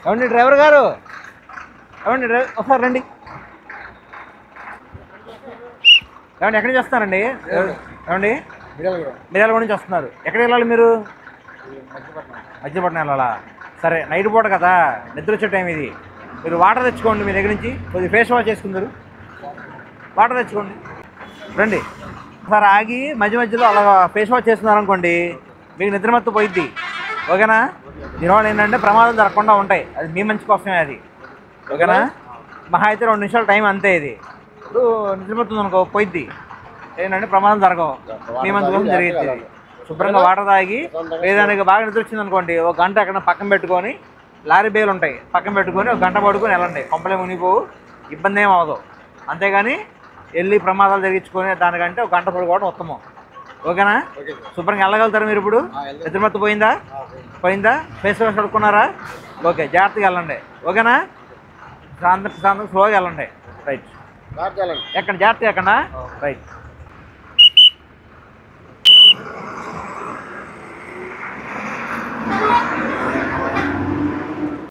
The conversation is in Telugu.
ఏమండి డ్రైవర్ గారు, ఏమండి ఒకసారి రండి. ఏమండి ఎక్కడి నుంచి వస్తున్నారండి? ఏమండి మిర్యాలగూడ నుంచి వస్తున్నారు. ఎక్కడికి వెళ్ళాలి మీరు? మధ్యపట్నం వెళ్ళాలా? సరే, నైట్ పూట కదా, నిద్ర వచ్చే టైం ఇది. మీరు వాటర్ తెచ్చుకోండి, మీ దగ్గర నుంచి కొద్దిగా ఫేస్ వాష్ చేసుకుందరు. వాటర్ తెచ్చుకోండి, రండి. ఒకసారి ఆగి మధ్య మధ్యలో అలా ఫేస్ వాష్ చేస్తున్నారనుకోండి, మీకు నిద్రమత్తు పోయిద్ది. ఓకేనా? దీనివల్ల ఏంటంటే ప్రమాదాలు జరగకుండా ఉంటాయి. అది మీ మంచి కోసమే అది. ఓకేనా? మహా అయితే 2 నిమిషాల టైం అంతే. ఇది ఇప్పుడు నిద్రమత్తుంది అనుకో, పోయిద్ది. ఏంటంటే ప్రమాదం జరగవు, మీ మంచి కోసం జరిగిద్ది. శుభ్రంగా వాటర్ తాగి, ఏదైనా బాగా నిద్ర వచ్చింది అనుకోండి, ఒక గంట ఎక్కడ పక్కన పెట్టుకొని, లారీ బేలు ఉంటాయి పక్కన పెట్టుకొని ఒక గంట పడుకొని వెళ్ళండి. కొంపలే మునిగిపోవు, ఇబ్బంది ఏం అవ్వదు. అంతేగాని వెళ్ళి ప్రమాదాలు జరిగించుకొని దానికంటే ఒక గంట పడుకోవడం ఉత్తమం. ఓకేనా? శుభ్రంగా వెళ్ళగలుగుతారు మీరు ఇప్పుడు? నిద్రమత్తు పోయిందా? Face wash కడుక్కున్నారా? ఓకే, జాగ్రత్తగా వెళ్ళండి. ఓకేనా? శాంతంగా స్లోగా వెళ్ళండి. రైట్, ఎక్కడ జాగ్రత్తగా ఎక్కడ? రైట్.